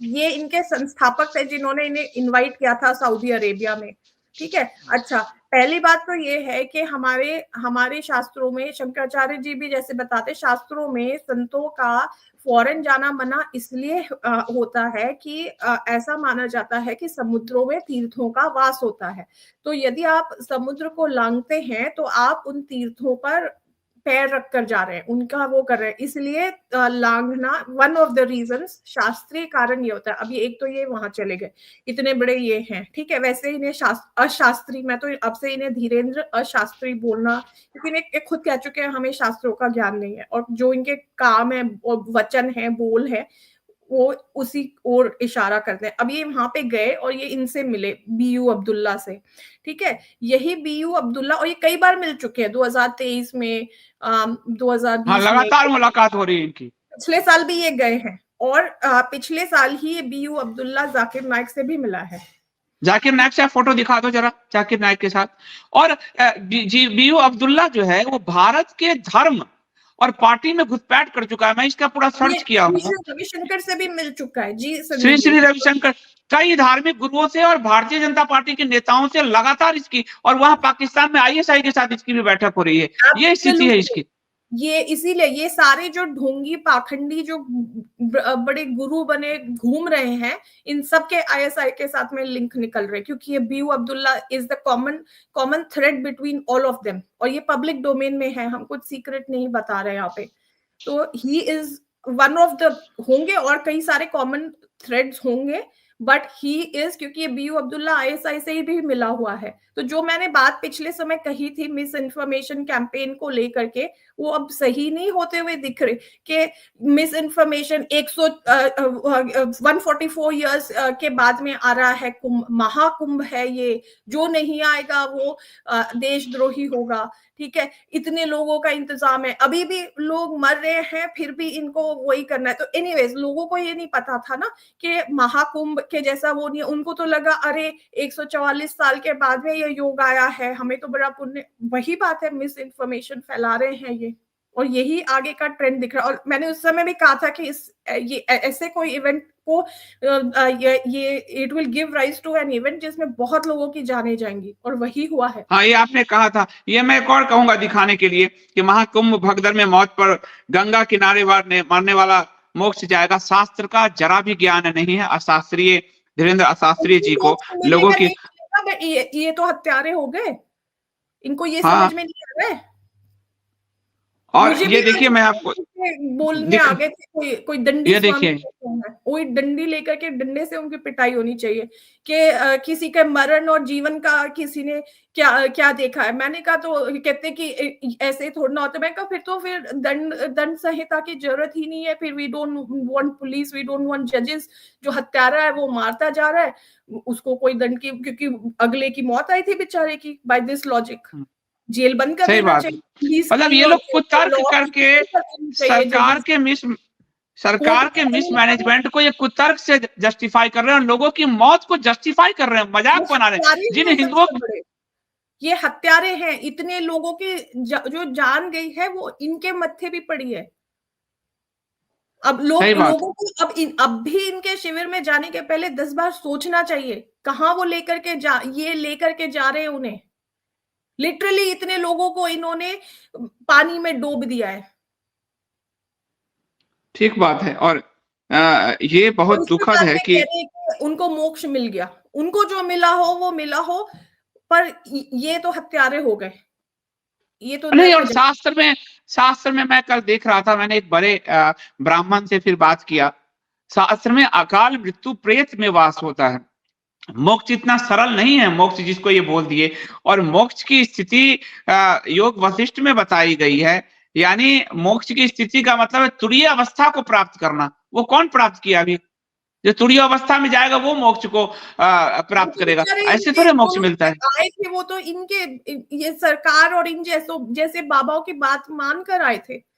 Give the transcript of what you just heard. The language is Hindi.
ये इनके संस्थापक थे जिन्होंने इन्हें इनवाइट किया था सऊदी अरेबिया में, ठीक है। अच्छा, पहली बात तो ये है कि हमारे हमारे शास्त्रों में शंकराचार्य जी भी जैसे बताते, शास्त्रों में संतों का फॉरेन जाना मना इसलिए होता है कि ऐसा माना जाता है कि समुद्रों में तीर्थों का वास होता है। तो यदि आप समुद्र को लांघते हैं तो आप उन तीर्थों पर पैर रख कर जा रहे हैं, उनका वो कर रहे हैं, इसलिए लांघना वन ऑफ द रीजंस, शास्त्रीय कारण ये होता है। अभी एक तो ये वहां चले गए, इतने बड़े ये हैं, ठीक है। वैसे इन्हें अशास्त्री, मैं तो अब से इन्हें धीरेन्द्र अशास्त्री बोलना, क्योंकि इन्हें खुद कह चुके हैं हमें शास्त्रों का ज्ञान नहीं है, और जो इनके काम है और वचन है, बोल है, वो उसी ओर इशारा करते हैं। अब ये वहां पे गए और ये इनसे मिले, बीयू अब्दुल्ला से, ठीक है। यही बीयू अब्दुल्ला, और ये कई बार मिल चुके हैं, 2023 में, हाँ, 2020 में, लगातार मुलाकात हो रही है इनकी। पिछले साल भी ये गए हैं, और पिछले साल ही ये बीयू अब्दुल्ला जाकिर नाइक से भी मिला है। जाकिर नाइक से आप फोटो दिखा दो जरा, जाकिर नाइक के साथ। और जी बीयू अब्दुल्ला जो है वो भारत के धर्म और पार्टी में घुसपैठ कर चुका है। मैं इसका पूरा सर्च किया हूँ। रविशंकर से भी मिल चुका है जी, श्री श्री रविशंकर, कई धार्मिक गुरुओं से और भारतीय जनता पार्टी के नेताओं से लगातार इसकी, और वहां पाकिस्तान में आईएसआई के साथ इसकी भी बैठक हो रही है। ये स्थिति है इसकी। ये इसीलिए ये सारे जो ढोंगी पाखंडी जो बड़े गुरु बने घूम रहे हैं, इन सब के आईएसआई के साथ में लिंक निकल रहे हैं, क्योंकि ये BU Abdullah is the common thread between all of them, और ये पब्लिक डोमेन में है, हम कुछ सीक्रेट नहीं बता रहे यहाँ पे। तो he is one of the, होंगे और कई सारे कॉमन थ्रेड्स होंगे, बट ही इज, क्योंकि ये बीयू अब्दुल्ला आईएसआई से ही भी मिला हुआ है। तो जो मैंने बात पिछले समय कही थी मिस इन्फॉर्मेशन कैंपेन को लेकर के, वो अब सही नहीं होते हुए दिख रहे कि मिस इन्फॉर्मेशन 144 ईयर्स के बाद में आ रहा है, महाकुंभ है ये, जो नहीं आएगा वो देशद्रोही होगा, ठीक है। इतने लोगों का इंतजाम है, अभी भी लोग मर रहे हैं, फिर भी इनको वही करना है। तो एनीवेज, लोगों को ये नहीं पता था ना कि महाकुंभ के जैसा वो नहीं, उनको तो लगा अरे 144 साल के बाद में ये योग आया है, हमें तो बड़ा पुण्य। वही बात है, मिस इन्फॉर्मेशन फैला रहे हैं ये, और यही आगे का ट्रेंड दिख रहा है। और मैंने उस समय भी कहा था कि ये ऐसे कोई इवेंट को ये it will give rise to an event जिसमें बहुत लोगों की जाने जाएंगी, और वही हुआ है। हाँ, ये आपने कहा था। ये मैं एक और कहूंगा दिखाने के लिए कि महाकुंभ भगदड़ में मौत पर गंगा किनारे मरने वाला मोक्ष जाएगा। शास्त्र का जरा भी ज्ञान नहीं है अशास्त्रीय धीरेन्द्र अशास्त्रीय जी को, लोगों की। ये तो हत्यारे हो गए, इनको ये हाँ, समझ में नहीं आ रहा है। और मुझे ये देखिए, मैं आपको बोलने आ गए थे, कोई डंडी ये स्वामी, देखिए, कोई डंडी लेकर के डंडे से उनकी पिटाई होनी चाहिए कि किसी के मरण और जीवन का किसी ने क्या क्या देखा है। मैंने कहा, तो कहते कि ऐसे थोड़ा ना होता। मैं कहा फिर दंड संहिता की जरूरत ही नहीं है, फिर we don't want police, we don't want जजेस। जो हत्यारा है वो मारता जा रहा है, उसको कोई दंड की, क्योंकि अगले की मौत आई थी बेचारे की, बाय दिस लॉजिक जेल बंद कर देना चाहिए। मतलब ये लोग कुतर्क करके सरकार के मिसमैनेजमेंट को ये कुतर्क से जस्टिफाई कर रहे हैं, और लोगों की मौत को जस्टिफाई कर रहे हैं, मजाक बना रहे हैं। जिन हिंदुओं, ये हत्यारे हैं, इतने लोगों की जो जान गई है वो इनके मत्थे भी पड़ी है। अब लोगों को अब भी इनके शिविर में जाने के पहले 10 बार सोचना चाहिए, कहां वो लेकर के जा रहे हैं उन्हें। लिटरली इतने लोगों को इन्होंने पानी में डूब दिया है। ठीक बात है। और ये बहुत दुखद है कि उनको मोक्ष मिल गया, उनको जो मिला हो वो मिला हो, पर ये तो हत्यारे हो गए। ये तो नहीं। और शास्त्र में मैं कल देख रहा था, मैंने एक बड़े ब्राह्मण से फिर बात किया। शास्त्र में अकाल मृत्यु प्रेत में वास होता है। मोक्ष इतना सरल नहीं है, मोक्ष जिसको ये बोल दिए। और मोक्ष की स्थिति योग वशिष्ठ में बताई गई है। यानी मोक्ष की स्थिति का मतलब है तुरीय अवस्था को प्राप्त करना। वो कौन प्राप्त किया? अभी जो तुरीय अवस्था में जाएगा वो मोक्ष को प्राप्त करेगा। ऐसे थोड़े मोक्ष मिलता है। आए थे वो तो इनके ये सरकार और इन जैसे बाबाओं की बात मान कर आए थे।